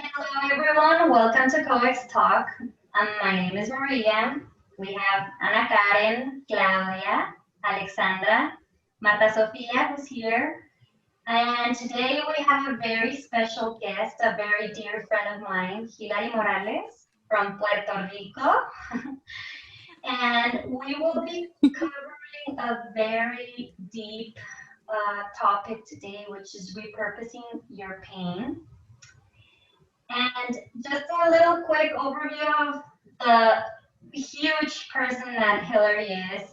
Hello everyone, welcome to COEX Talk. My name is Maria. We have Ana Karen, Claudia, Alexandra, Marta Sofia who's here. And today we have a very special guest, a very dear friend of mine, Hilary Morales from Puerto Rico. And we will be covering a very deep topic today, which is repurposing your pain. And just a little quick overview of the huge person that Hillary is.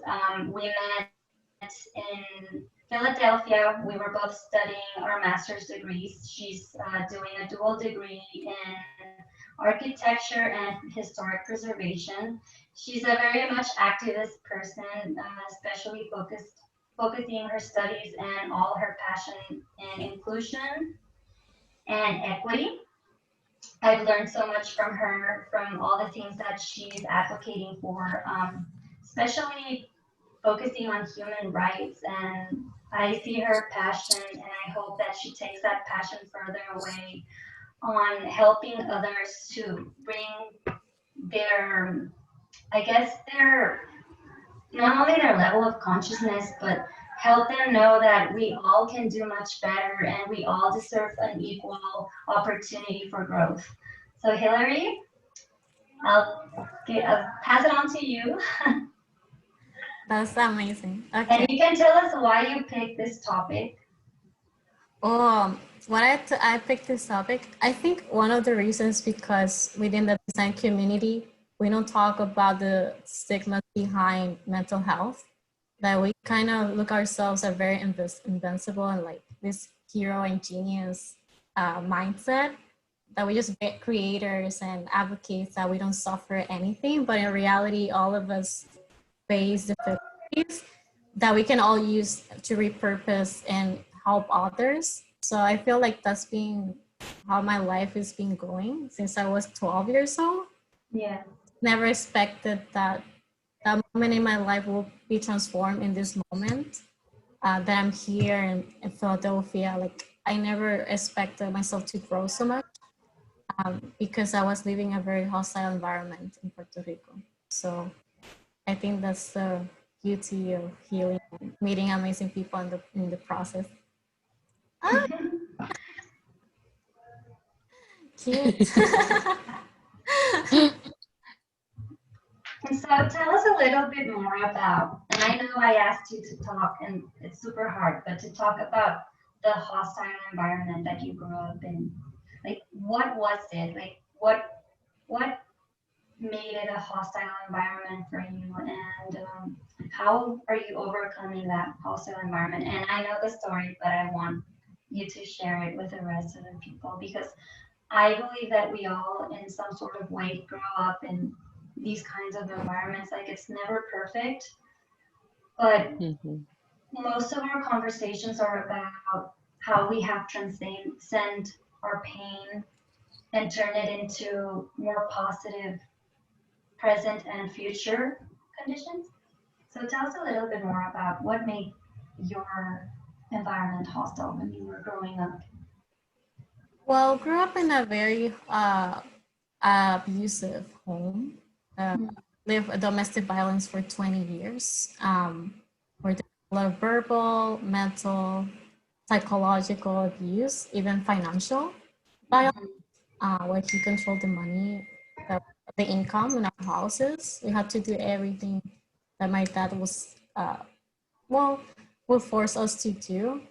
We met in Philadelphia. We were both studying our master's degrees. She's doing a dual degree in architecture and historic preservation. She's a very much activist person, especially focusing her studies and all her passion in inclusion and equity. I've learned so much from her, from all the things that she's advocating for, especially focusing on human rights. And I see her passion, and I hope that she takes that passion further away on helping others to bring their, I guess, their not only their level of consciousness, but help them know that we all can do much better and we all deserve an equal opportunity for growth. So, Hillary, I'll pass it on to you. That's amazing. And Okay. you can tell us why you picked this topic. I picked this topic. I think one of the reasons because within the design community, we don't talk about the stigma behind mental health. That we kind of look ourselves as very invincible and like this hero and genius mindset that we just get creators and advocates that we don't suffer anything. But in reality, all of us face difficulties that we can all use to repurpose and help others. So I feel like that's been how my life has been going since I was 12 years old. Yeah. Never expected that that moment in my life will be transformed in this moment that I'm here in Philadelphia. Like I never expected myself to grow so much because I was living a very hostile environment in Puerto Rico. So I think that's the beauty of healing, and meeting amazing people in the process. Ah, cute. And so tell us a little bit more about, and I know I asked you to talk, and it's super hard, but to talk about the hostile environment that you grew up in. Like, what was it? Like, what made it a hostile environment for you, and how are you overcoming that hostile environment? And I know the story, but I want you to share it with the rest of the people because I believe that we all, in some sort of way, grow up in these kinds of environments. Like it's never perfect, but Mhm. most of our conversations are about how we have transcend our pain and turn it into more positive present and future conditions. So tell us a little bit more about what made your environment hostile when you were growing up. Well, grew up in a very abusive home. Lived domestic violence for 20 years. Where there was a lot of verbal, mental, psychological abuse, even financial violence, where he controlled the money, the, the income in our houses. We had to do everything that my dad was, well, would force us to do.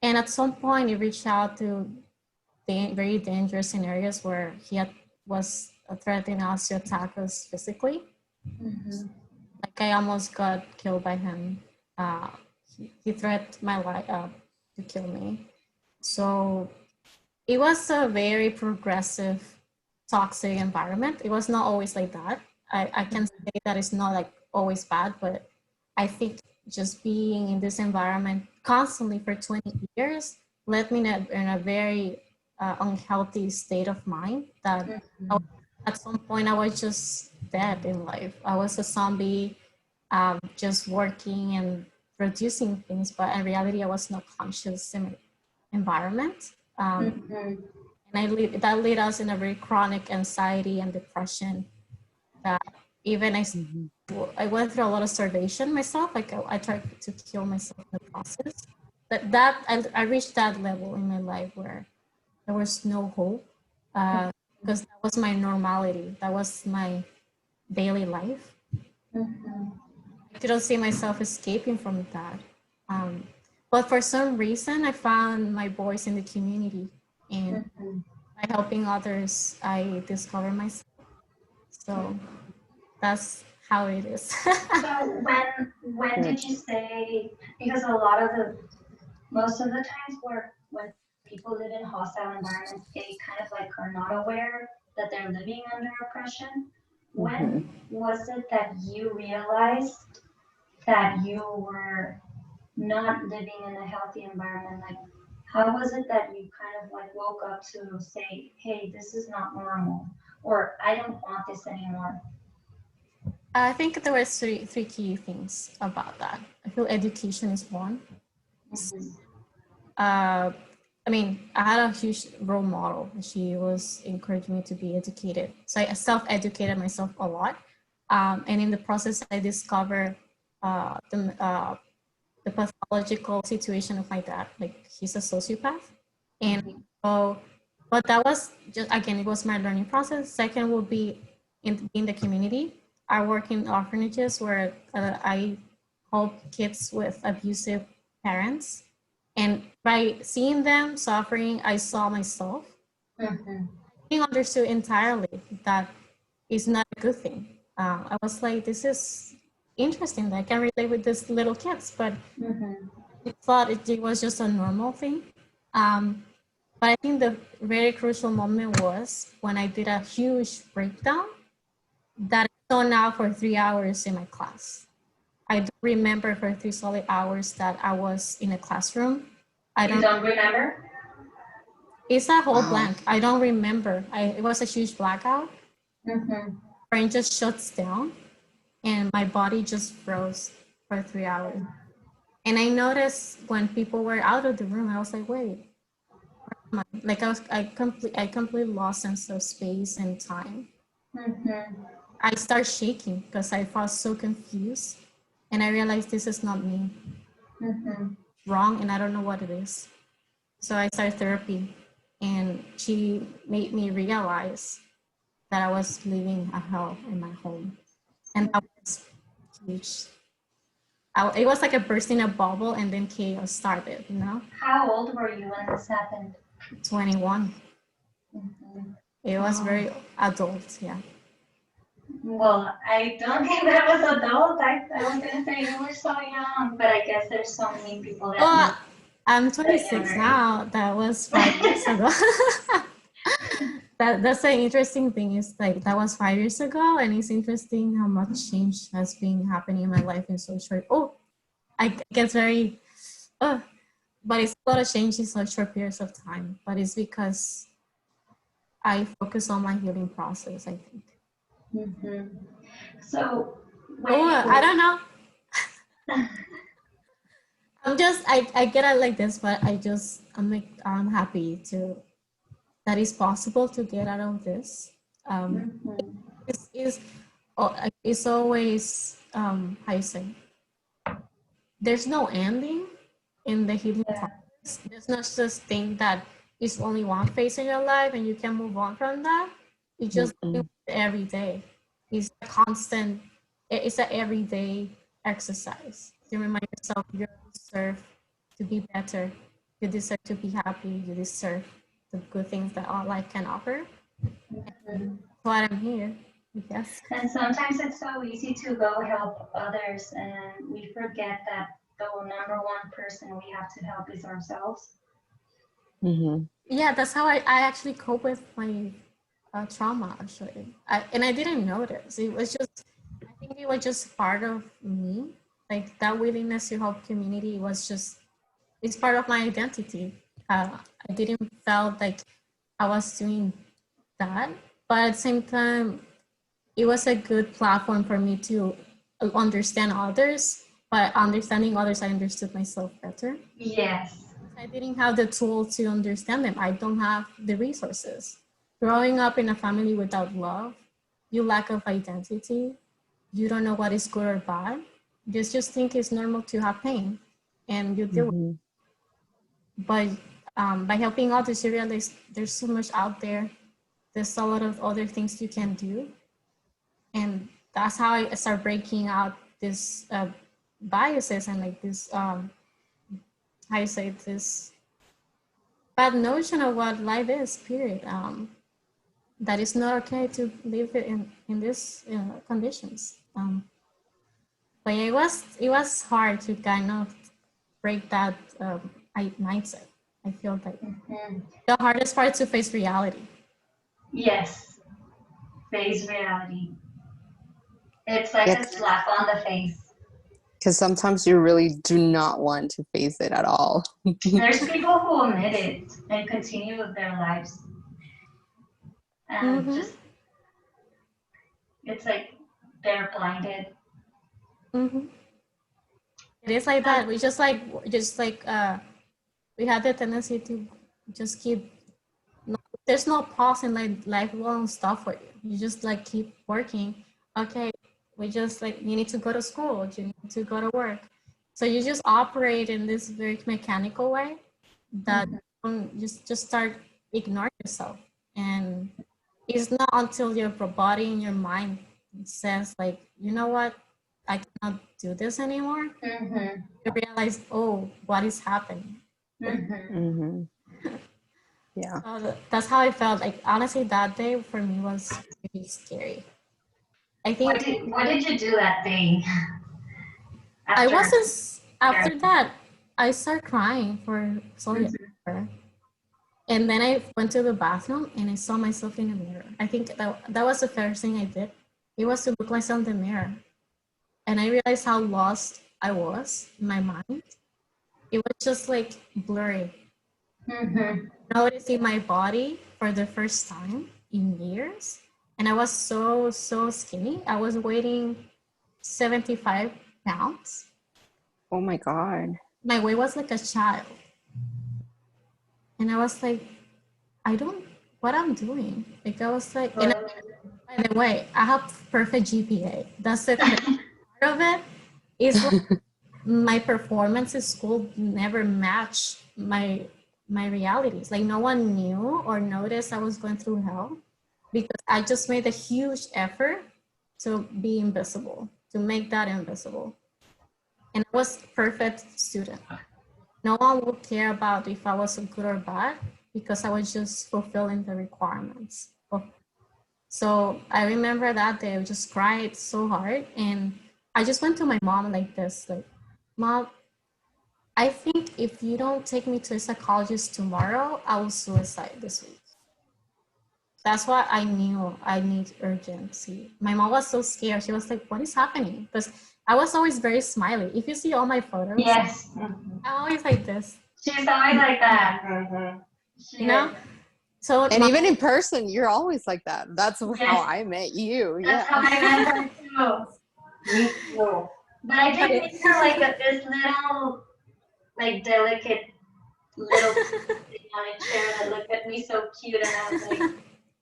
And at some point, he reached out to very dangerous scenarios where was threatening us to attack us physically. Mm-hmm. Like I almost got killed by him. He threatened my life to kill me. So it was a very progressive, toxic environment. It was not always like that. I can say that it's not like always bad, but I think just being in this environment constantly for 20 years led me in a very unhealthy state of mind that at some point I was just dead in life. I was a zombie, just working and producing things, but in reality, I was not conscious in my environment. Mm-hmm. And that led us in a very chronic anxiety and depression that even I went through a lot of starvation myself. Like I tried to kill myself in the process. But I reached that level in my life where there was no hope, because that was my normality. That was my daily life. I couldn't see myself escaping from that. Um, but for some reason, I found my voice in the community, and by helping others, I discovered myself. So that's how it is. So when did you say, because a lot of the most of the times where when people live in hostile environments, they kind of like are not aware that they're living under oppression. When was it that you realized that you were not living in a healthy environment? Like, how was it that you kind of like woke up to say, hey, this is not normal, or I don't want this anymore? I think there were three key things about that. I feel education is one. uh, I mean, I had a huge role model. She was encouraging me to be educated. So I self-educated myself a lot. And in the process, I discovered the pathological situation of my dad. Like he's a sociopath. And so, but that was just, again, it was my learning process. Second would be in the community. I work in orphanages where I help kids with abusive parents. And by seeing them suffering, I saw myself. I understood entirely that it's not a good thing. I was like, this is interesting that I can relate with these little kids, but I thought it was just a normal thing. But I think the very crucial moment was when I did a huge breakdown that I zoned out for 3 hours in my class. I don't remember for 3 solid hours that I was in a classroom. You don't remember? It's a whole blank. I don't remember. It was a huge blackout. Brain just shuts down and my body just froze for 3 hours. And I noticed when people were out of the room, I was like, wait, like I completely lost sense of space and time. I start shaking because I felt so confused, and I realized this is not me. Wrong, and I don't know what it is. So I started therapy, and she made me realize that I was living a hell in my home, and that was huge. It was like a bursting a bubble, and then chaos started. How old were you when this happened? 21. It was very adult, yeah. Well, I don't think that was adult. I was gonna say you were so young, but I guess there's so many people that Well, I'm 26 now. That was 5 years ago. That's the interesting thing is like that was 5 years ago, and it's interesting how much change has been happening in my life in so short. Oh, I get very, but it's a lot of change in such short periods of time. But it's because I focus on my healing process, I think. So, I don't know. I get it like this, but I'm happy that it's possible to get out of this. It's always, how you say, there's no ending in the healing process. There's not just thing that is only one phase in your life and you can move on from that. You just do it every day. It's a constant, it's an everyday exercise to remind yourself you deserve to be better, you deserve to be happy, you deserve the good things that our life can offer. And that's why I'm here, I guess. And sometimes it's so easy to go help others, and we forget that the number one person we have to help is ourselves. Yeah, that's how I actually cope with my trauma, actually. And I didn't notice. It was just, I think it was just part of me. Like that willingness to help community was just, it's part of my identity. I didn't felt like I was doing that, but at the same time, it was a good platform for me to understand others. By understanding others, I understood myself better. Yes. I didn't have the tool to understand them. I don't have the resources. Growing up in a family without love, you lack of identity, you don't know what is good or bad. You just think it's normal to have pain and you deal with it. But by helping others, you realize there's so much out there. There's a lot of other things you can do. And that's how I start breaking out this biases and like this, how you say, this bad notion of what life is, period. That it's not okay to live it in these conditions. But it was hard to kind of break that mindset. I feel like the hardest part is to face reality. Yes, face reality. It's like a slap on the face. Because sometimes you really do not want to face it at all. There's people who omit it and continue with their lives. And just, it's like they're blinded. It is like that. We just like we have the tendency to just keep. There's no pause in life won't stop for you. You just like keep working. Okay, we just like you need to go to school. You need to go to work. So you just operate in this very mechanical way that you just start ignoring yourself. And it's not until your body and your mind says like, you know what, I cannot do this anymore. You realize, oh, what is happening? Yeah. So that's how I felt. Like honestly, that day for me was really scary. I think. What did you do that day? After that. I started crying for solely hour. And then I went to the bathroom and I saw myself in the mirror. I think that was the first thing I did. It was to look myself in the mirror. And I realized how lost I was in my mind. It was just like blurry. Noticing my body for the first time in years. And I was so skinny. I was weighing 75 pounds. Oh my God. My weight was like a child. And I was like, what I'm doing. Like I was like, and by the way, I have perfect GPA. That's the part of it. Is like my performance in school never matched my realities. Like no one knew or noticed I was going through hell because I just made a huge effort to be invisible, to make that invisible. And I was a perfect student. No one would care about if I was good or bad because I was just fulfilling the requirements. So I remember that day I just cried so hard and I just went to my mom like this, like, Mom, I think if you don't take me to a psychologist tomorrow, I will suicide this week. That's why I knew I need urgency. My mom was so scared. She was like, what is happening? Because I was always very smiley. If you see all my photos, yes, I'm always like this. She's always like that. You know? So and even in person, you're always like that. That's how I met you. That's how I met her too. Me too. But I did make her like this little, like delicate little thing on a chair that looked at me so cute, and I was like,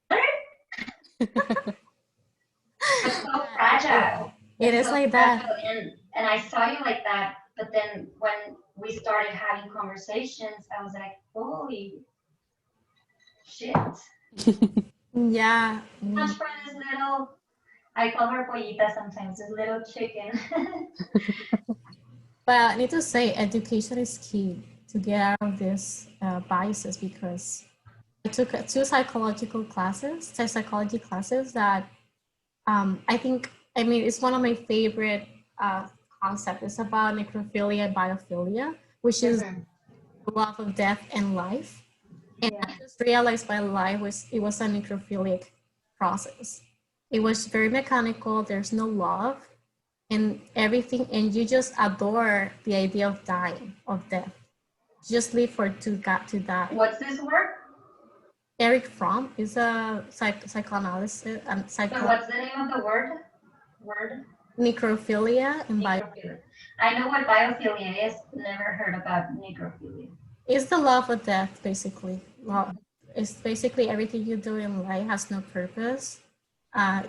what? It's so fragile. It is so like that. And I saw you like that, but then when we started having conversations, I was like, holy shit. Yeah. Much for this little, I call her pollita sometimes, this little chicken. But I need to say education is key to get out of these biases because I took two psychology classes that I mean, it's one of my favorite concepts. It's about necrophilia and biophilia, which is the love of death and life. And I just realized my life it was a necrophilic process. It was very mechanical. There's no love and everything. And you just adore the idea of dying, of death. Just live to die. What's this word? Eric Fromm is a psychoanalyst. So what's the name of the word? Necrophilia and necrophilia. I know what biophilia is. Never heard about necrophilia. It's the love of death, basically. Well, it's basically everything you do in life has no purpose.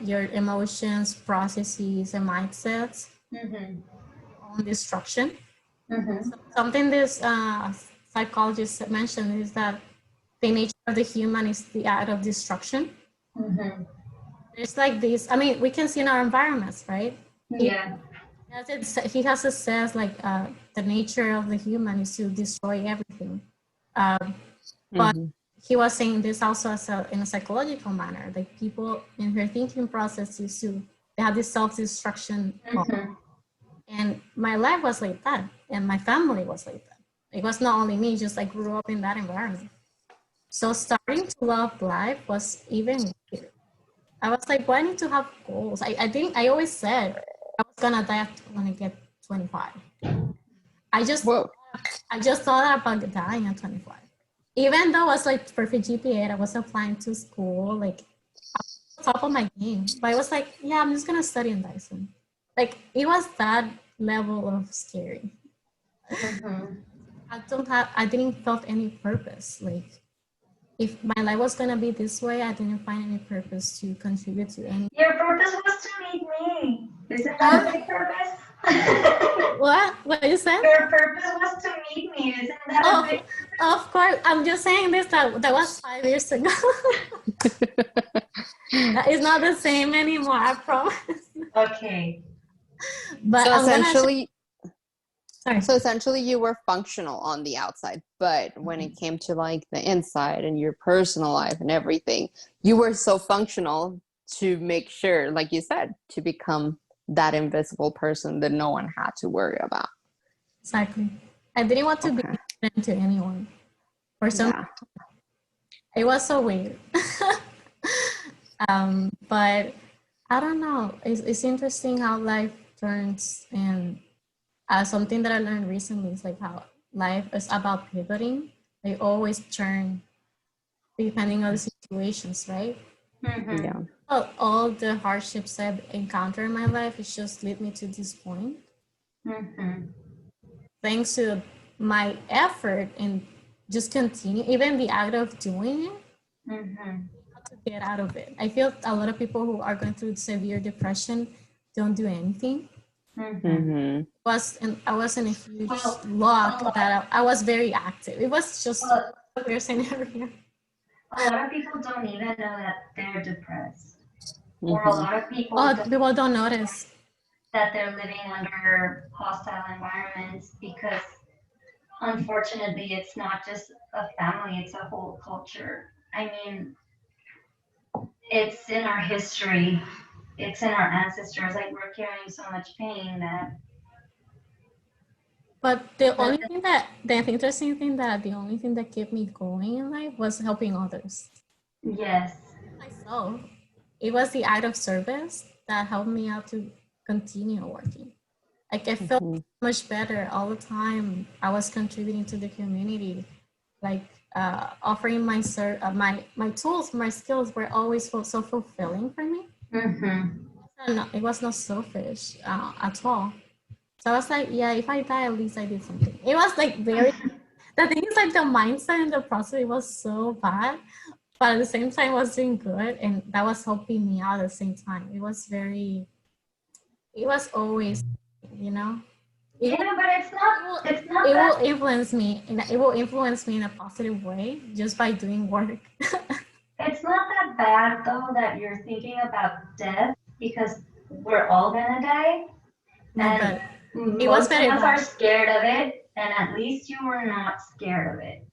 Your emotions, processes, and mindsets Mm-hmm. on destruction. Mm-hmm. Something this psychologist mentioned is that the nature of the human is the act of destruction. Mm-hmm. It's like this. I mean, we can see in our environments, right? He Yeah. he has a says like the nature of the human is to destroy everything. Um, but Mhm. he was saying this also as in a psychological manner. Like people in her thinking process is to they have this self-destruction. Mm-hmm. And my life was like that, and my family was like that. It was not only me; just I grew up in that environment. So starting to love life was even weird. I was like, why need to have goals? I think I always said I was gonna die when I get 25. I just Whoa. I just thought about dying at 25. Even though I was like perfect GPA, I was applying to school, like top of my game. But I was like, yeah, I'm just gonna study in Dyson. Like it was that level of scary. Mm-hmm. I didn't felt any purpose. Like if my life was gonna be this way, I didn't find any purpose to contribute to any. Your purpose was to meet me. Isn't that a Huh? big purpose? What? What you said? Your purpose was to meet me. Isn't that a Oh, big of course. I'm just saying this that was 5 years ago. It's not the same anymore. I promise. Okay. But So I'm gonna. essentially, Sorry. so essentially, you were functional on the outside, but when it came to like the inside and your personal life and everything, you were so functional to make sure, like you said, to become that invisible person that no one had to worry about. Exactly. I didn't want to be Okay. different to anyone. For some, Yeah. it was so weird. But I don't know. It's interesting how life turns, and something that I learned recently is like how life is about pivoting. They always turn depending on the situations, right? Mm-hmm. Yeah. All the hardships I've encountered in my life, it's just lead me to this point. Mm-hmm. Thanks to my effort and just continue, even the act of doing it, Mm-hmm. to get out of it. I feel a lot of people who are going through severe depression don't do anything. Mm-hmm. Mm-hmm. I was in a huge Well, lock a lot, that I was very active. It was just well, a weird scenario. a lot of people don't even know that they're depressed, or a Mm-hmm. lot of people Oh, people don't notice. that they're living under hostile environments because unfortunately it's not just a family, it's a whole culture. I mean, it's in our history, it's in our ancestors. Like we're carrying so much pain that But the interesting thing that the only thing that kept me going in life was helping others. yes. Myself, it was the act of service that helped me out to continue working. Like I felt Mm-hmm. much better all the time. I was contributing to the community, like offering my tools, my skills were always so fulfilling for me. Mm-hmm. And it was not selfish at all. So I was like, yeah, if I die, at least I did something. It was like very. The thing is, like the mindset and the process, it was so bad, but at the same time, it was doing good, and that was helping me out at the same time. It was very. It was always, you know. It will, Yeah, but it's not it that will influence me and it will influence me in a positive way just by doing work. it's not that bad though that you're thinking about death because we're all gonna die No, and but it was most of very us are bad. scared of it and at least you were not scared of it.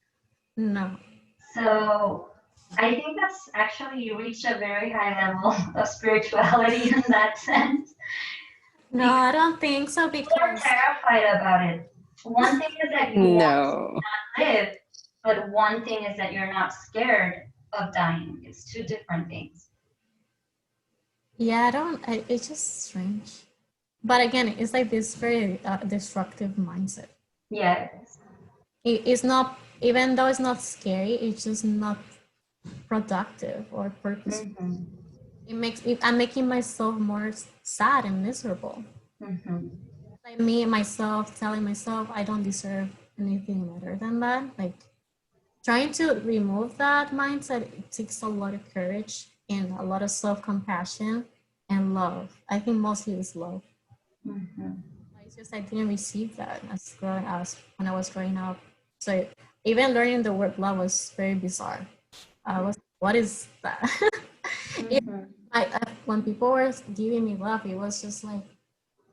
No, So I think that's actually you reached a very high level of spirituality in that sense no, because I don't think so people are because terrified about it. One thing is that you want No. to live, but one thing is that you're not scared of dying. It's two different things. yeah, it's just strange. But again, it's like this very destructive mindset. Yes. It's not, even though it's not scary, it's just not productive or purposeful. Mm-hmm. I'm making myself more sad and miserable. Mm-hmm. Like me and myself telling myself I don't deserve anything better than that. Like trying to remove that mindset, it takes a lot of courage and a lot of self-compassion and love. I think mostly it's love. It's just I didn't receive that as when I was growing up. So even learning the word love was very bizarre. I was, what is that? When people were giving me love, it was just like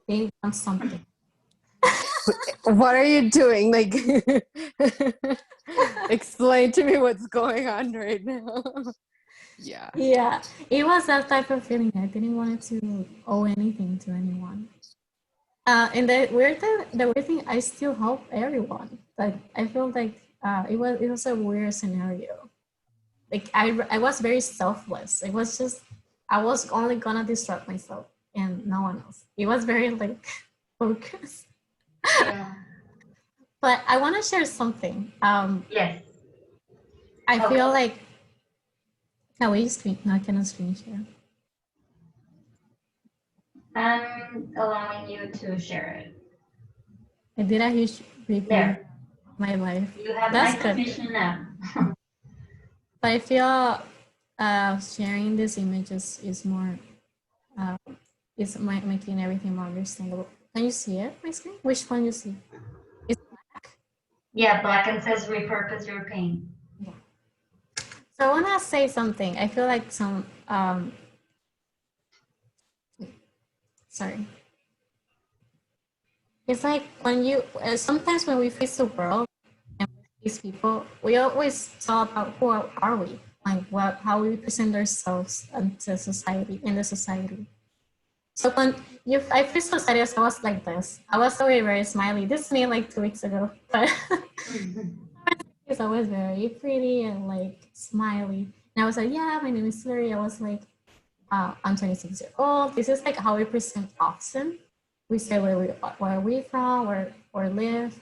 they want something. What are you doing? Like, explain to me what's going on right now. Yeah. Yeah, it was that type of feeling. I didn't want to owe anything to anyone. And the weird thing, I still help everyone. Like I feel like it was a weird scenario. Like I was very selfless. It was just I was only gonna distract myself and no one else. It was very like focused. Yeah. But I want to share something. Yes. I Okay. feel like can we screen? No, I cannot screen share. I'm allowing you to share it. I did a huge review There. of my life. You have That's my good. permission now. But I feel sharing these images is more making everything more understandable. Can you see it, my screen? Which one you see? It's black. Yeah, black and says repurpose your pain. Yeah. So I want to say something. I feel like sorry. It's like when you, sometimes when we face the world and we face people, we always talk about who are we? Like how we present ourselves into society, in the society. So when I faced society, I was like this. I was always very smiley. This is me like 2 weeks ago, but it's always very pretty and like smiley. And I was like, yeah, my name is Hillary. I was like, I'm 26 years old. This is like how we present often. We say where are we from, or live.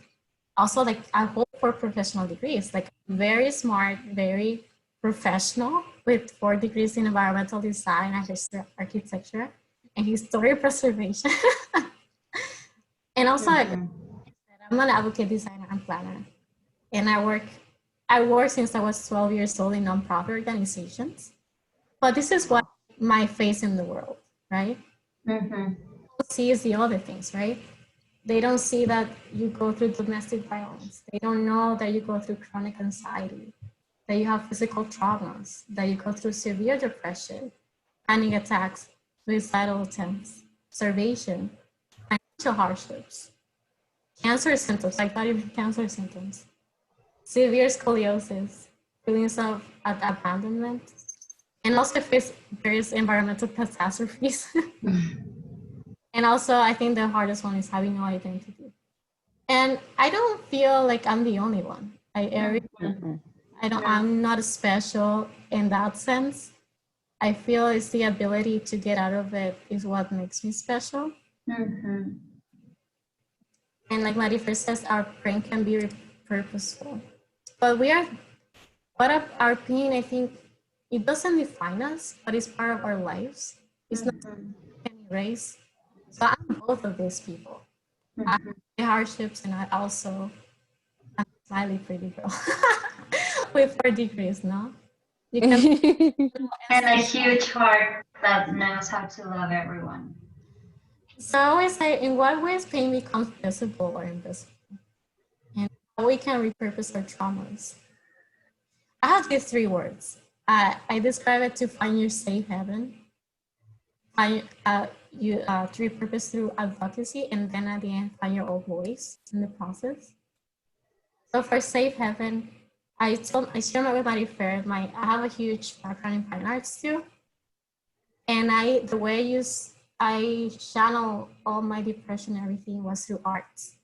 Also, like I hope for professional degrees, like very smart, very professional with 4 degrees in environmental design and architecture and historic preservation. And also, like, I'm an advocate designer and planner, and I work since I was 12 years old in nonprofit organizations. But this is what my face in the world, right? See is the other things, right? They don't see that you go through domestic violence. They don't know that you go through chronic anxiety, that you have physical traumas, that you go through severe depression, panic attacks, suicidal attempts, starvation, financial hardships, cancer symptoms, like body cancer symptoms, severe scoliosis, feelings of abandonment, and also face various environmental catastrophes. And also, I think the hardest one is having no identity. And I don't feel like I'm the only one. I'm not special in that sense. I feel it's the ability to get out of it is what makes me special. And like Marifer says, our pain can be purposeful. But our pain, I think, it doesn't define us, but it's part of our lives. It's not can erase. So I'm both of these people. I have the hardships, and I also am a smiley pretty girl with 4 degrees, no? You can And a huge heart that knows how to love everyone. So I always say, in what ways pain becomes visible or invisible? And how we can repurpose our traumas. I have these 3 words. I describe it to find your safe haven. To repurpose through advocacy, and then at the end, find your own voice in the process. So for safe haven, I share my with Marifer. I have a huge background in fine arts too, and the way I channel all my depression and everything was through arts.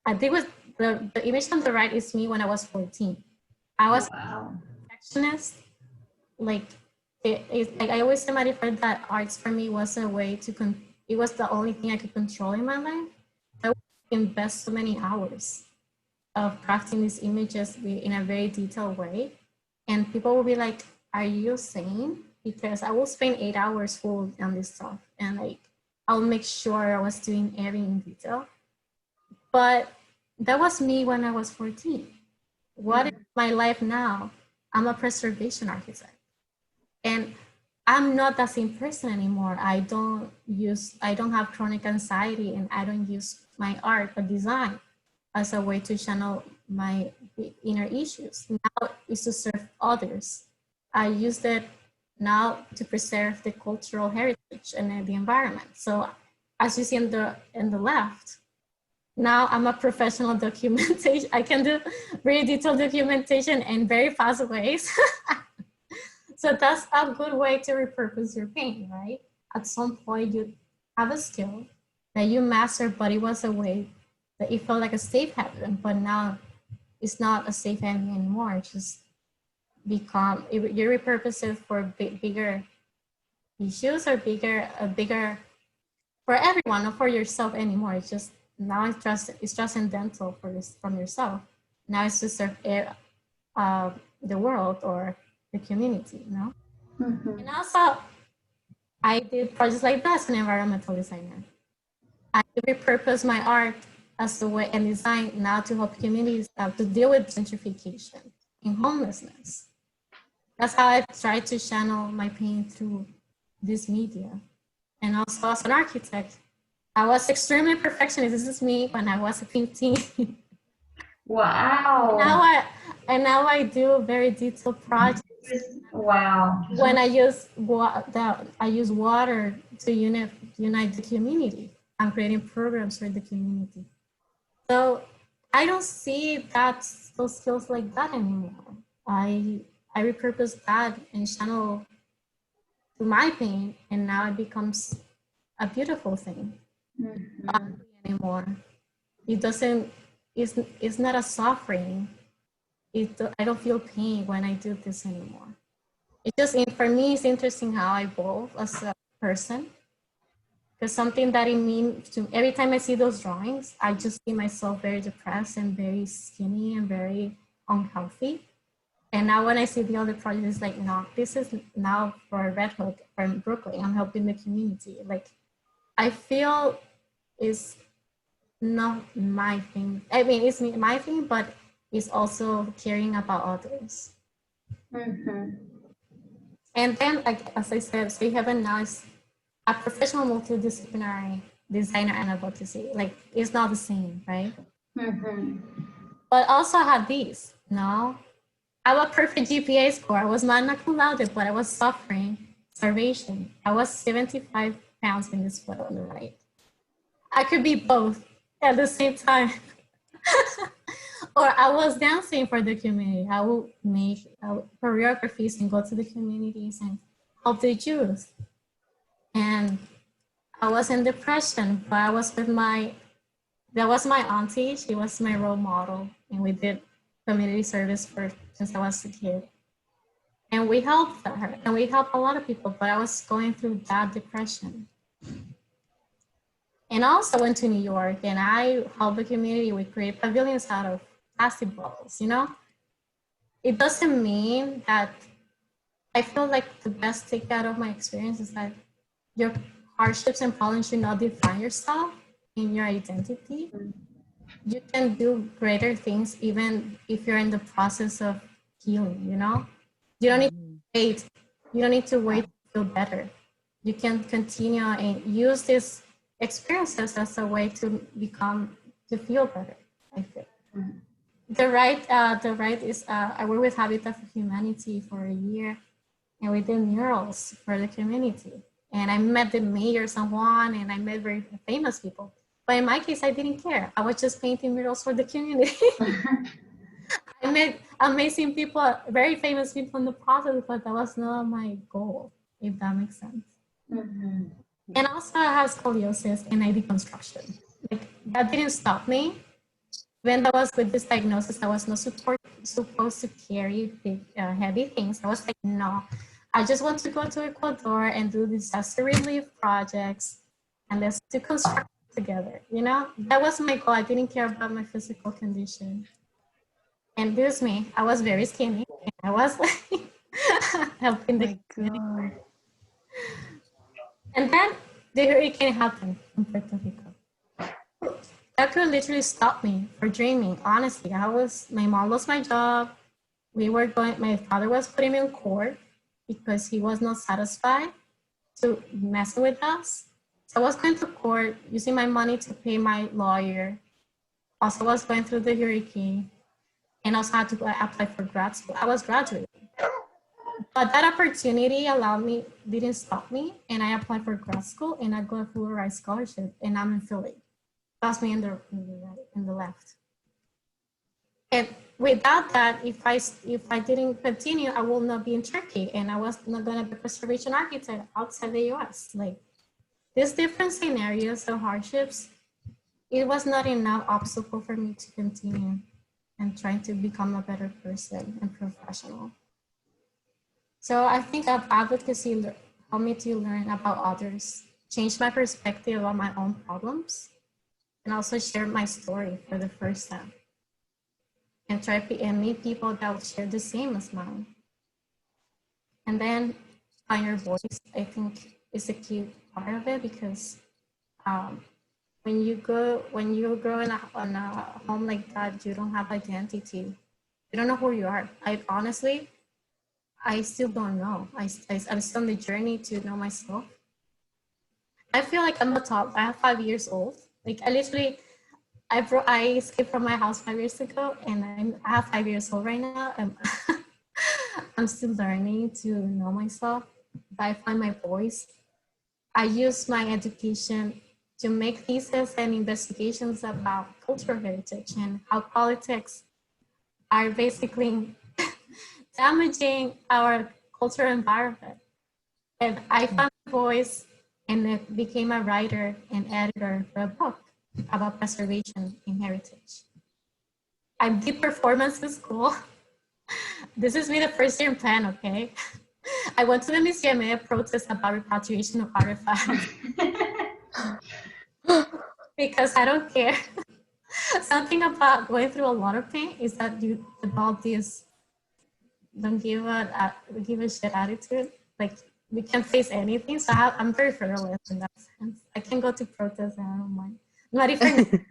I think the image on the right is me when I was 14. I was a perfectionist. Like like I always say, Marifer, that arts for me was a way to it was the only thing I could control in my life. I would invest so many hours of crafting these images in a very detailed way. And people will be like, are you sane? Because I will spend 8 hours full on this stuff. And like, I'll make sure I was doing everything in detail. But that was me when I was 14. What is my life now? I'm a preservation architect. And I'm not the same person anymore. I don't have chronic anxiety, and I don't use my art or design as a way to channel my inner issues. Now is to serve others. I use it now to preserve the cultural heritage and the environment. So as you see in the left, now I'm a professional documentation. I can do very detailed documentation in very fast ways. So that's a good way to repurpose your paint, right? At some point you have a skill that you master, but it was a way that it felt like a safe haven, but now it's not a safe haven anymore. It's just you repurpose it for bigger issues or bigger for everyone, not for yourself anymore. It's just now it's transcendental from yourself. Now it's to serve the world or the community, you know? Mm-hmm. And also, I did projects like that as an environmental designer. I repurpose my art as a way and design now to help communities to deal with gentrification and homelessness. That's how I try to channel my pain through this media. And also as an architect, I was extremely perfectionist. This is me when I was 15. Wow. Now I do very detailed projects. Wow. When I use water to unite the community. I'm creating programs for the community. So I don't see those skills like that anymore. I repurpose that and channel to my pain, and now it becomes a beautiful thing. Mm-hmm. Not anymore. It doesn't. It's not a suffering. I don't feel pain when I do this anymore. It just, for me, it's interesting how I evolve as a person. Because something that it means to every time I see those drawings, I just see myself very depressed and very skinny and very unhealthy. And now when I see the other project, it's like, no, this is now for Red Hook from Brooklyn. I'm helping the community. Like, I feel it's not my thing. I mean, it's my thing, but it's also caring about others. Mm-hmm. And then, like, as I said, so you have a nice, a professional multidisciplinary designer and advocacy. Like, it's not the same, right? Mm-hmm. But also I had these, no? I have a perfect GPA score. I was magna cum laude, but I was suffering starvation. I was 75 pounds in this photo on the right. I could be both at the same time. Or I was dancing for the community. I would make choreographies and go to the communities and help the youth. And I was in depression, but I was with that was my auntie. She was my role model. And we did community service since I was a kid. And we helped her, and we helped a lot of people, but I was going through that depression. And also went to New York, and I helped the community. We create pavilions out of plastic bottles, you know? It doesn't mean that I feel like the best take out of my experience is that your hardships and problems should not define yourself in your identity. You can do greater things even if you're in the process of healing, you know? You don't need to wait. You don't need to wait to feel better. You can continue and use these experiences as a way to feel better, I think. Mm-hmm. The right is, I work with Habitat for Humanity for a year, and we did murals for the community. And I met the mayor, someone, and I met very famous people. But in my case, I didn't care. I was just painting murals for the community. I met amazing people, very famous people in the process, but that was not my goal, if that makes sense. Mm-hmm. And also I have scoliosis and I did construction. Like, that didn't stop me. When I was with this diagnosis, I was not supposed to carry big, heavy things. I was like, no, I just want to go to Ecuador and do disaster relief projects and let's do construction together, you know? That was my goal. I didn't care about my physical condition. And this is me. I was very skinny. And I was like helping the community. And then the hurricane happened in Puerto Rico. that could literally stop me for dreaming. Honestly, my mom lost my job. My father was putting me in court because he was not satisfied to mess with us. So I was going to court using my money to pay my lawyer. Also was going through the hurricane and also had to apply for grad school. I was graduating. But that opportunity didn't stop me. And I applied for grad school and I got a full ride scholarship and I'm in Philly. That's me in the left. And without that, if I didn't continue, I will not be in Turkey and I was not going to be a preservation architect outside the US. Like these different scenarios of hardships, it was not enough obstacle for me to continue and trying to become a better person and professional. So I think advocacy helped me to learn about others, change my perspective on my own problems, and also share my story for the first time. And try and meet people that will share the same as mine. And then find your voice, I think, is a key part of it because when you grow in a home like that, you don't have identity. You don't know who you are. I still don't know. I'm still on the journey to know myself. I feel like I'm a top. I have 5 years old. Like I escaped from my house 5 years ago, and I have 5 years old right now. I'm still learning to know myself. But I find my voice. I use my education to make theses and investigations about cultural heritage and how politics are basically damaging our cultural environment. And I found my voice and it became a writer and editor for a book about preservation in heritage. I did performance in school. This is me the first year in Penn, okay? I went to the museum and a protest about repatriation of artifacts because I don't care. Something about going through a lot of pain is that you develop this don't give a shit attitude. Like we can face anything. So I'm very fearless in that sense. I can go to protests and I don't mind. Not even.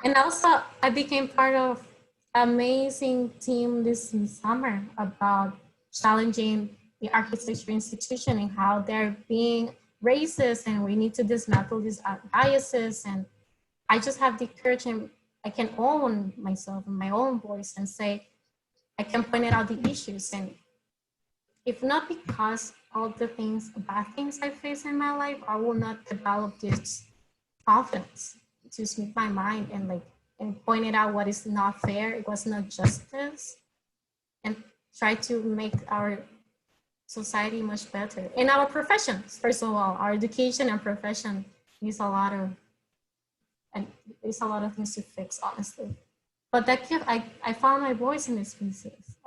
And also, I became part of an amazing team this summer about challenging the architecture institution and how they're being racist and we need to dismantle these biases. And I just have the courage and I can own myself and my own voice and say, I can point out the issues. And if not because all the bad things I face in my life, I will not develop this confidence to speak my mind and point it out what is not fair, it was not justice, and try to make our society much better. In our professions, first of all, our education and profession needs a lot of things to fix, honestly. But I found my voice in these pieces.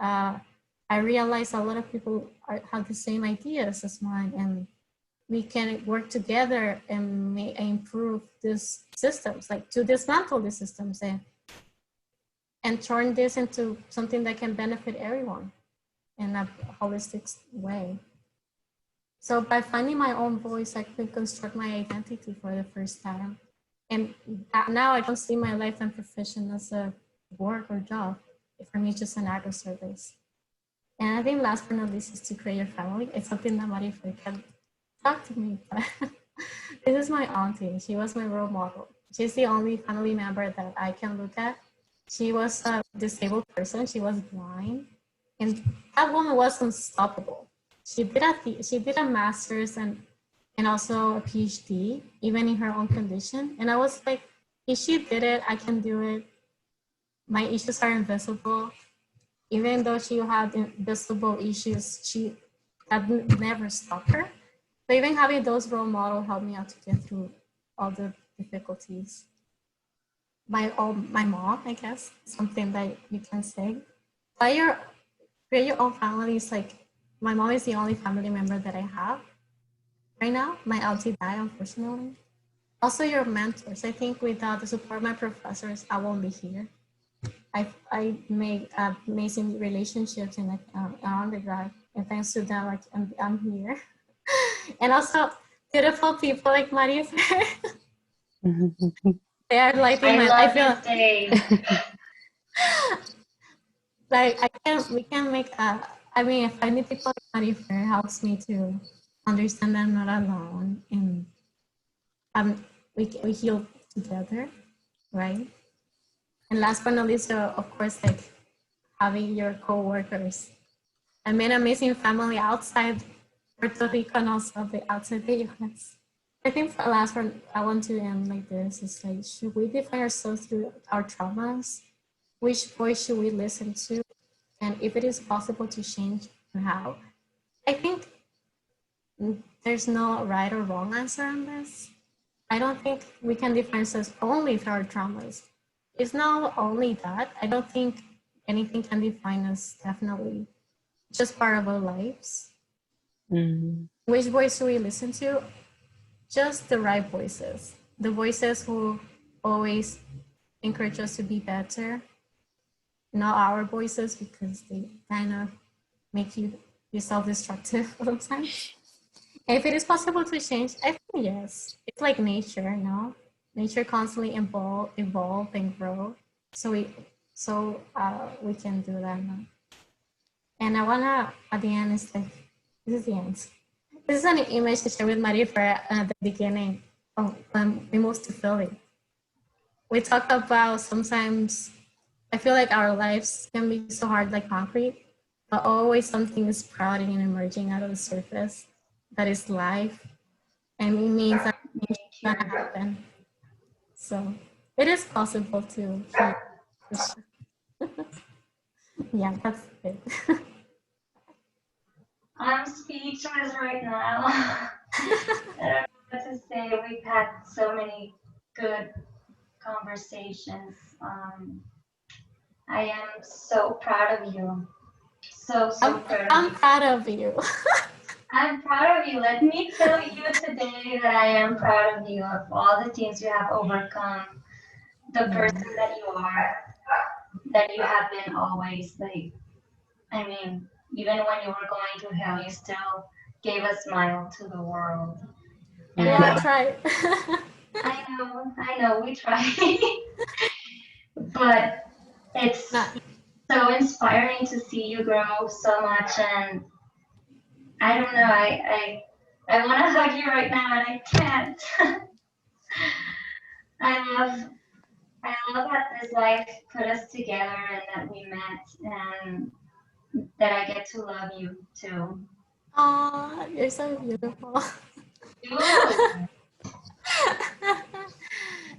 I realized a lot of people have the same ideas as mine, and we can work together and improve these systems, like to dismantle the systems and turn this into something that can benefit everyone in a holistic way. So by finding my own voice, I could construct my identity for the first time. And now I don't see my life and profession as a work or job. For me, it's just an act of service. And I think last but not least is to create your family. It's something that Marifer can talk to me. This is my auntie. She was my role model. She's the only family member that I can look at. She was a disabled person. She was blind. And that woman was unstoppable. She did a master's and also a PhD, even in her own condition. And I was like, if she did it, I can do it. My issues are invisible. Even though she had invisible issues, that never stopped her. But even having those role models helped me out to get through all the difficulties. My mom, I guess, something that you can say. Create your own family is like, my mom is the only family member that I have right now. My auntie died, unfortunately. Also your mentors. I think without the support of my professors, I won't be here. I made amazing relationships in undergrad, and thanks to them, like I'm here. And also beautiful people like Maria. They are like in I my, I love feel these days. like we can make I mean, if I need people like Marifer helps me to understand that I'm not alone and we heal together, right? And last but not least, of course, like having your co-workers. I made an amazing family outside Puerto Rico and also outside the US. I think for last one, I want to end like this. It's like, should we define ourselves through our traumas? Which voice should we listen to? And if it is possible to change, how? I think there's no right or wrong answer on this. I don't think we can define ourselves only through our traumas. It's not only that. I don't think anything can define us definitely. Just part of our lives. Mm. Which voice should we listen to? Just the right voices. The voices who always encourage us to be better. Not our voices because they kind of make you self-destructive sometimes. If it is possible to change, I think yes. It's like nature, no? Nature constantly evolve and grow. So we can do that now. And I wanna at the end is like this is the end. This is an image to share with Maria for at the beginning when we moved to Philly. We talked about sometimes I feel like our lives can be so hard like concrete, but always something is sprouting and emerging out of the surface. That is life. And it means that it's gonna happen. So it is possible to heal. Yeah, that's it. I'm speechless right now. I don't know what to say. We've had so many good conversations. I am so proud of you. So proud of I'm you. proud of you. I'm proud of you. Let me tell you today that I am proud of you, of all the things you have overcome, the person that you are, that you have been always. Like, I mean, even when you were going through hell, you still gave a smile to the world. And Yeah, I tried. I know, we try. But it's Nah, so inspiring to see you grow so much, and I don't know, I want to hug you right now, and I can't. I love I love that this life put us together and that we met, and that I get to love you too. aw, you're so beautiful. Ooh.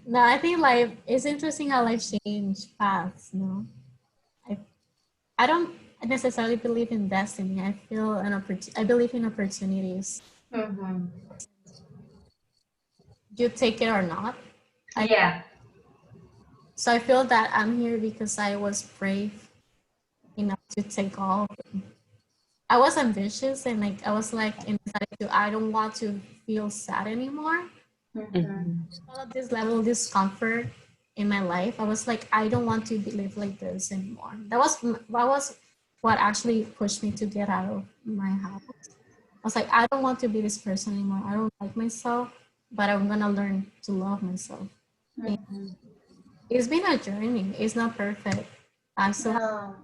No, I think life it's interesting how life change paths, no? I I don't necessarily believe in destiny. I feel I believe in opportunities. Mm-hmm. You take it or not. Yeah. So I feel that I'm here because I was brave enough to take all. I was ambitious and like I was like I don't want to feel sad anymore. Mm-hmm. Mhm. All of this level of discomfort in my life, I was like I don't want to live like this anymore. That was what actually pushed me to get out of my house. I was like I don't want to be this person anymore. I don't like myself, but I'm gonna learn to love myself. And Mm-hmm. it's been a journey. It's not perfect. I still have, No.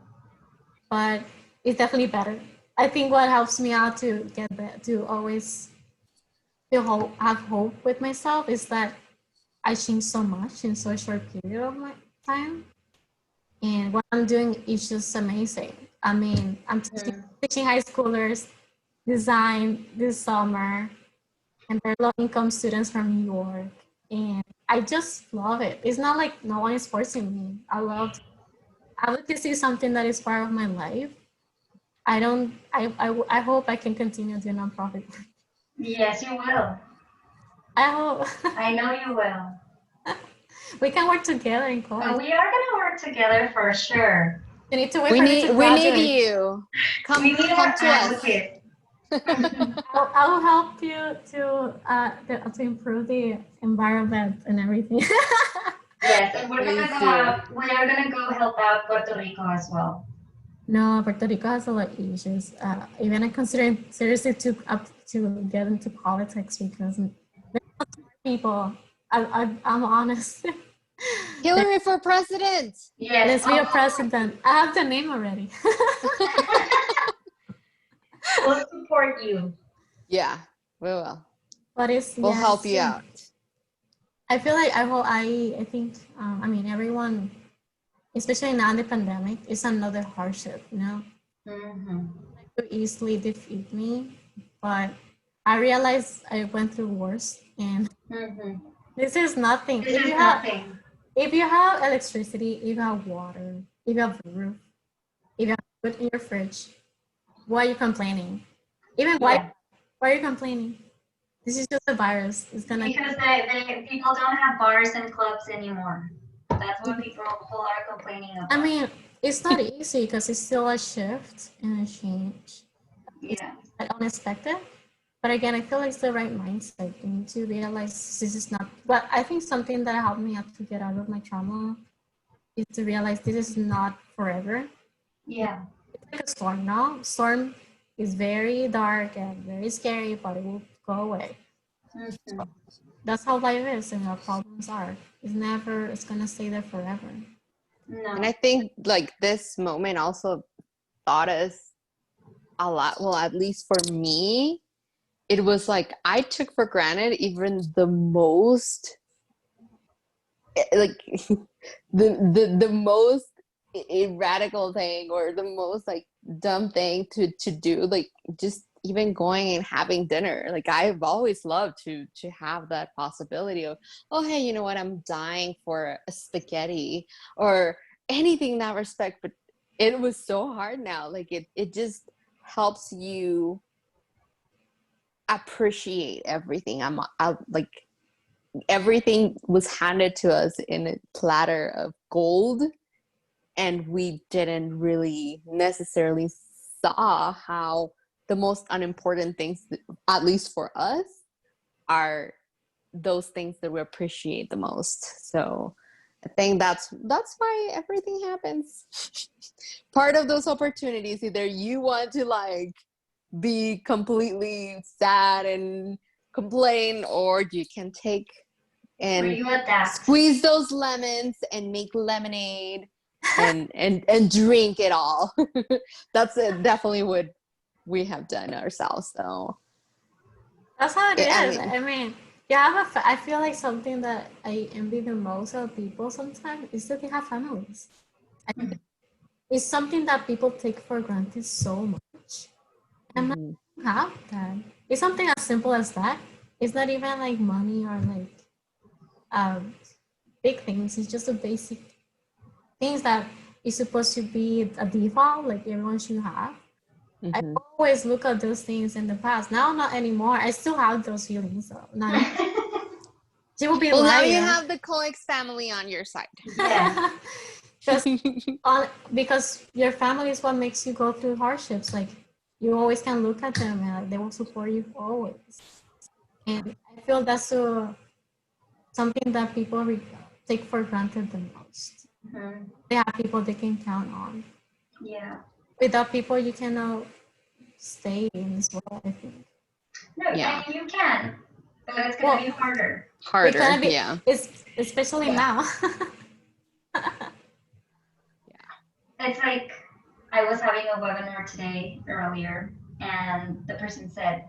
but it's definitely better. I think what helps me out to get that to always have hope with myself is that I changed so much in so a short period of my time, and what I'm doing is just amazing. I mean, I'm teaching high schoolers design this summer, and they're low-income students from New York, and I just love it. It's not like no one is forcing me. I would to see something that is part of my life. I don't. I hope I can continue doing nonprofit. Yes, you will. I hope I know you will. we can work together in college. We are gonna work together for sure. You need to wait We for me to need graduate. you. We need more Come to us. advocates. I'll help you to improve the environment and everything. Yes, and Please do. we are gonna go help out Puerto Rico as well. No, Puerto Rico has a lot of issues. Even I consider seriously to get into politics because there's people I'm honest. Hillary for president. Yes. Let's be a president. I have the name already. We'll support you. Yeah, we will. But it's We'll yeah, help you out. I feel like I think I mean everyone, especially now in the pandemic, it's another hardship, you know. Mm-hmm. To easily defeat me, but I realized I went through worse, and Mm-hmm. this is nothing. This is nothing. If you have electricity, if you have water, if you have a roof, if you have food in your fridge, why are you complaining? Even Yeah. why are you complaining? This is just a virus. It's gonna. Because people don't have bars and clubs anymore. That's what people are complaining about. I mean, it's not easy because it's still a shift and a change. It's Yeah. unexpected. But again, I feel like it's the right mindset. You need to realize this is not. But I think something that helped me out to get out of my trauma is to realize this is not forever. Yeah. It's like a storm now. Storm is very dark and very scary, but it will go away. Mm-hmm. That's how life is and our problems are. It's gonna stay there forever. No. And I think like this moment also taught us a lot. Well, at least for me, it was like I took for granted even the most like the most radical thing or the most like dumb thing to do, like just even going and having dinner. Like I've always loved to have that possibility of, oh hey, you know what, I'm dying for a spaghetti or anything in that respect. But it was so hard now. Like it just helps you appreciate everything. I like everything was handed to us in a platter of gold, and we didn't really necessarily saw how the most unimportant things, at least for us, are those things that we appreciate the most. So I think that's why everything happens. Part of those opportunities, either you want to like be completely sad and complain, or you can take Where and you adapt. squeeze those lemons and make lemonade and drink it all. That's definitely what we have done ourselves. So That's how it is. I mean, I mean, yeah, I feel like something that I envy the most of people sometimes is that they have families. I think it's something that people take for granted so much. And I'm like, you have that. It's something as simple as that. It's not even like money or like big things. It's just a basic things that is supposed to be a default, like everyone should have. I always look at those things in the past. Now, not anymore. I still have those feelings. So not she will be well, now lying. you have the COEX family on your side. Yeah. Because your family is what makes you go through hardships. Like you always can look at them and like, they will support you always. And I feel that's something that people take for granted the most. Mm-hmm. They have people they can count on. Yeah. Without people, you cannot stay in this world, I think. No, Yeah. I mean you can, but it's gonna be harder. Harder, yeah. It's especially now. It's like I was having a webinar today earlier, and the person said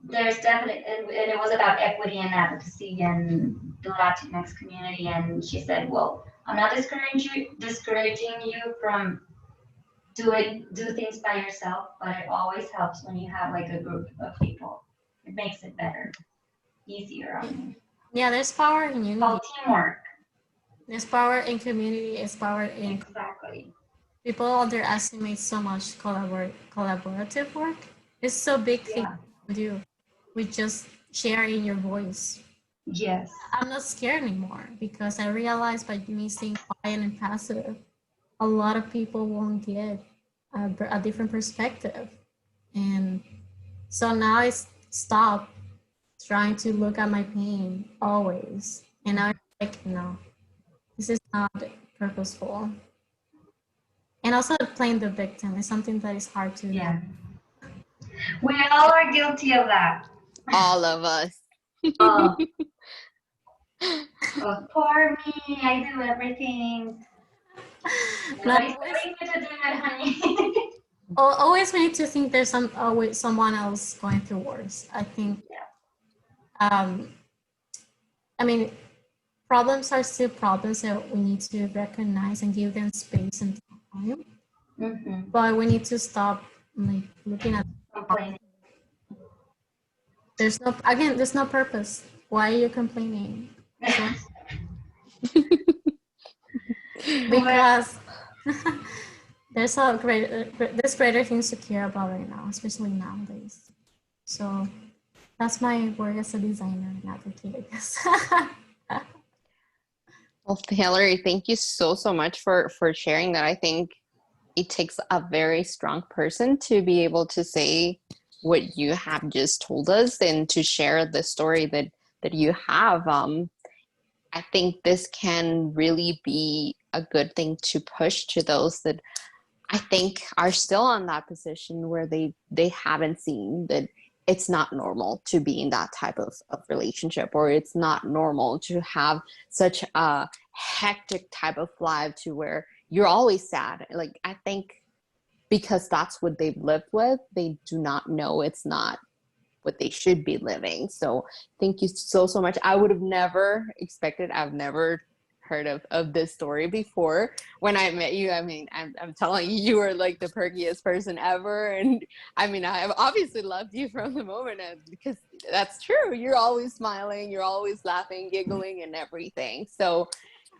there's definitely, and it was about equity and advocacy and the Latinx community, and she said, well, I'm not discouraging you from do things by yourself, but it always helps when you have like a group of people. It makes it better, easier on you. Yeah, there's power in unity. Called teamwork. There's power in community. There's power in exactly. People underestimate so much collaborative work. It's so big thing to do with just sharing your voice. Yes. I'm not scared anymore because I realize by me staying quiet and passive, a lot of people won't get a different perspective. And so now I stop trying to look at my pain always. And now I'm like, no, this is not purposeful. And also playing the victim is something that is hard to do. Yeah. We all are guilty of that. All of us. Oh, poor me. I do everything. No, Nobody's telling me to do it, honey. always we need to think there's always someone else going through worse. I think, um, I mean, problems are still problems that we need to recognize and give them space and time. Mm-hmm. But we need to stop like looking at Complaining. there's no purpose. Why are you complaining? So, because there's greater things to care about right now, especially nowadays. So that's my work as a designer and advocate, I guess. Well, Hillary, thank you so much for sharing that. I think it takes a very strong person to be able to say what you have just told us and to share the story that you have. I think this can really be a good thing to push to those that I think are still in that position where they haven't seen that it's not normal to be in that type of relationship, or it's not normal to have such a hectic type of life to where you're always sad. Like, I think because that's what they've lived with, they do not know it's not what they should be living. So thank you so much. I would have never expected, I've never heard of this story before. When I met you, I mean, I'm telling you, you were like the perkiest person ever. And I mean, I have obviously loved you from the moment, because that's true. You're always smiling, you're always laughing, giggling, and everything. So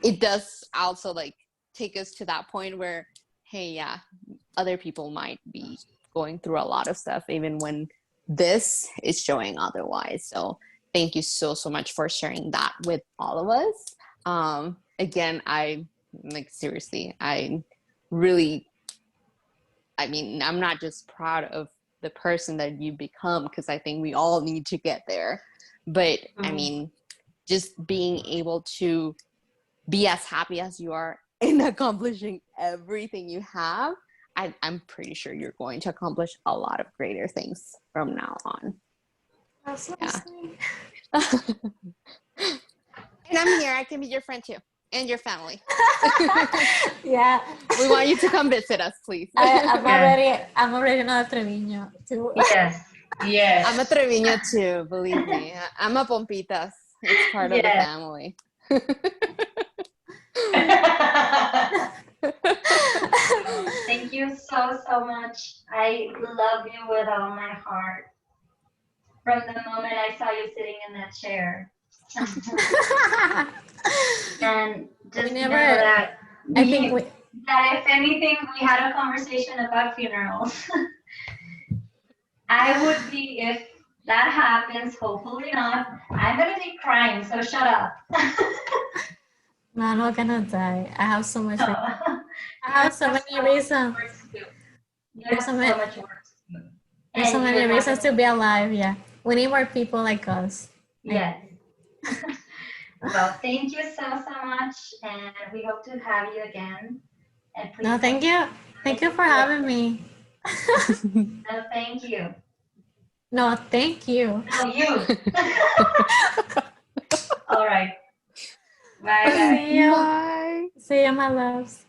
it does also like take us to that point where, hey, yeah, other people might be going through a lot of stuff, even when this is showing otherwise. So thank you so much for sharing that with all of us. Again, I like, seriously, I really, I mean, I'm not just proud of the person that you become, because I think we all need to get there, but I mean, just being able to be as happy as you are in accomplishing everything you have, I'm pretty sure you're going to accomplish a lot of greater things from now on. That's so sweet. And I'm here. I can be your friend too, and your family. Yeah. We want you to come visit us, please. I'm already not a Treviño too. Yes. Yes. I'm a Treviño too, believe me. I'm a Pompitas. It's part of the family. Thank you so much. I love you with all my heart. From the moment I saw you sitting in that chair. And just know that that if anything, we had a conversation about funerals. I would be, if that happens, hopefully not, I'm gonna be crying, so shut up. No, I'm not gonna die. I have so much. I have so many reasons. There's so much work to do. There's so many reasons to be alive. Yeah, we need more people like us. Yes. Well, thank you so much, and we hope to have you again. And please. No, thank you. Thank you for having me. No, thank you. No, thank you. No, you. All right. Bye. See you. Bye. See you, my loves.